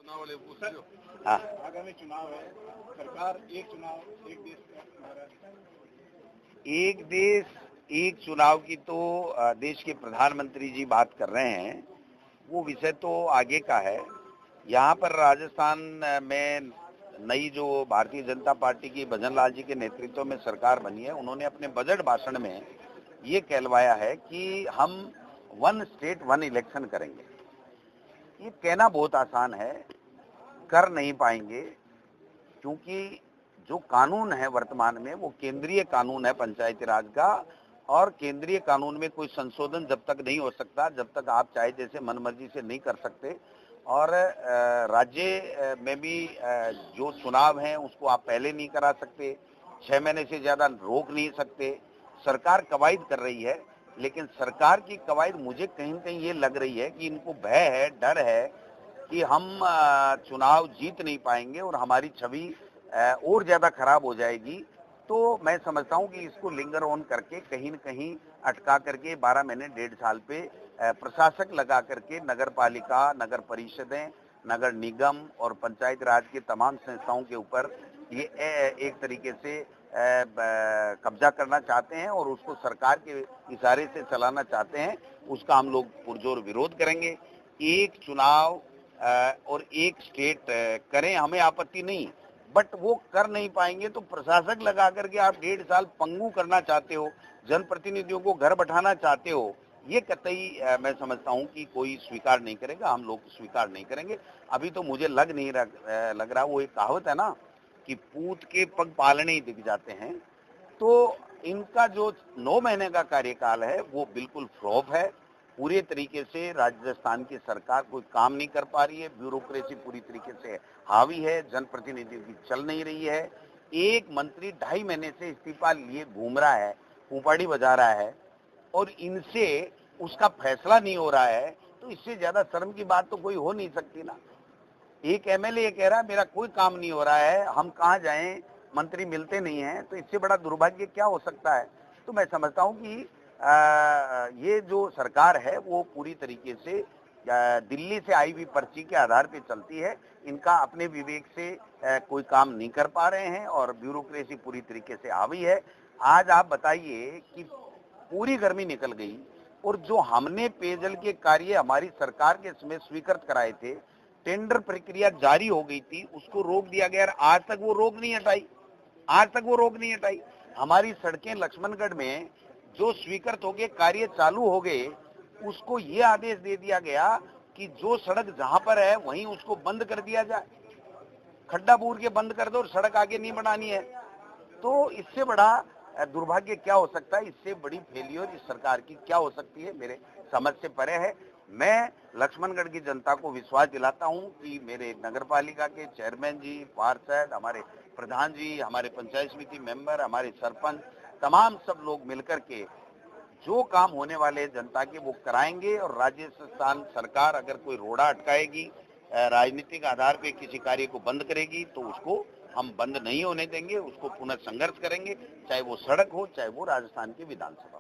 चुनाव वाले पूछ रहे हो। हाँ, आगामी चुनाव है, सरकार एक चुनाव एक देश का एक देश एक चुनाव की तो देश के प्रधानमंत्री जी बात कर रहे हैं, वो विषय तो आगे का है। यहाँ पर राजस्थान में नई जो भारतीय जनता पार्टी की भजन लाल जी के नेतृत्व में सरकार बनी है, उन्होंने अपने बजट भाषण में ये कहलवाया है कि हम वन स्टेट वन इलेक्शन करेंगे। ये कहना बहुत आसान है, कर नहीं पाएंगे, क्योंकि जो कानून है वर्तमान में वो केंद्रीय कानून है पंचायती राज का, और केंद्रीय कानून में कोई संशोधन जब तक नहीं हो सकता, जब तक आप चाहे जैसे मनमर्जी से नहीं कर सकते। और राज्य में भी जो चुनाव है उसको आप पहले नहीं करा सकते, 6 महीने से ज्यादा रोक नहीं सकते। सरकार कवायद कर रही है, लेकिन सरकार की कवायद मुझे कहीं न कहीं ये लग रही है कि इनको भय है, डर है कि हम चुनाव जीत नहीं पाएंगे और हमारी छवि और ज्यादा खराब हो जाएगी। तो मैं समझता हूं कि इसको लिंगर ऑन करके कहीं न कहीं अटका करके 12 महीने 1.5 साल पे प्रशासक लगा करके नगर पालिका, नगर परिषदें, नगर निगम और पंचायत राज के तमाम संस्थाओं के ऊपर ये एक तरीके से कब्जा करना चाहते हैं और उसको सरकार के इशारे से चलाना चाहते हैं। उसका हम लोग पुरजोर विरोध करेंगे। एक चुनाव और एक स्टेट करें, हमें आपत्ति नहीं, बट वो कर नहीं पाएंगे तो प्रशासक लगा करके आप 1.5 साल पंगु करना चाहते हो, जनप्रतिनिधियों को घर बैठाना चाहते हो, ये कतई मैं समझता हूं कि कोई स्वीकार नहीं करेगा, हम लोग स्वीकार नहीं करेंगे। अभी तो मुझे लग रहा, वो एक कहावत है ना कि पूत के पग पालने ही दिख जाते हैं। तो इनका जो 9 महीने का कार्यकाल है वो बिल्कुल फ्लॉप है। पूरे तरीके से राजस्थान की सरकार कोई काम नहीं कर पा रही है, ब्यूरोक्रेसी पूरी तरीके से हावी है, जनप्रतिनिधियों की चल नहीं रही है। एक मंत्री 2.5 महीने से इस्तीफा लिए घूम रहा है, पुपाड़ी बजा रहा है, और इनसे उसका फैसला नहीं हो रहा है, तो इससे ज्यादा शर्म की बात तो कोई हो नहीं सकती ना। एक एमएलए कह रहा है मेरा कोई काम नहीं हो रहा है, हम कहाँ जाएं, मंत्री मिलते नहीं हैं, तो इससे बड़ा दुर्भाग्य क्या हो सकता है। तो मैं समझता हूं कि ये जो सरकार है वो पूरी तरीके से दिल्ली से आई हुई पर्ची के आधार पे चलती है। इनका अपने विवेक से कोई काम नहीं कर पा रहे हैं और ब्यूरोक्रेसी पूरी तरीके से हावी है। आज आप बताइए कि पूरी गर्मी निकल गई और जो हमने पेयजल के कार्य हमारी सरकार के समय स्वीकृत कराए थे, टेंडर प्रक्रिया जारी हो गई थी, उसको रोक दिया गया। आज तक वो रोक नहीं हटाई। हमारी सड़कें लक्ष्मणगढ़ में जो स्वीकृत हो गए, कार्य चालू हो गए, उसको ये आदेश दे दिया गया कि जो सड़क जहां पर है वहीं उसको बंद कर दिया जाए, खड्डा बूर के बंद कर दो और सड़क आगे नहीं बनानी है। तो इससे बड़ा दुर्भाग्य क्या हो सकता है, इससे बड़ी फेलियर इस सरकार की क्या हो सकती है, मेरे समझ से परे है। मैं लक्ष्मणगढ़ की जनता को विश्वास दिलाता हूं कि मेरे नगर पालिका के चेयरमैन जी, पार्षद, हमारे प्रधान जी, हमारे पंचायत समिति मेंबर, हमारे सरपंच, तमाम सब लोग मिलकर के जो काम होने वाले जनता के वो कराएंगे। और राजस्थान सरकार अगर कोई रोड़ा अटकाएगी, राजनीतिक आधार पे किसी कार्य को बंद करेगी, तो उसको हम बंद नहीं होने देंगे, उसको पुनः संघर्ष करेंगे, चाहे वो सड़क हो, चाहे वो राजस्थान की विधानसभा।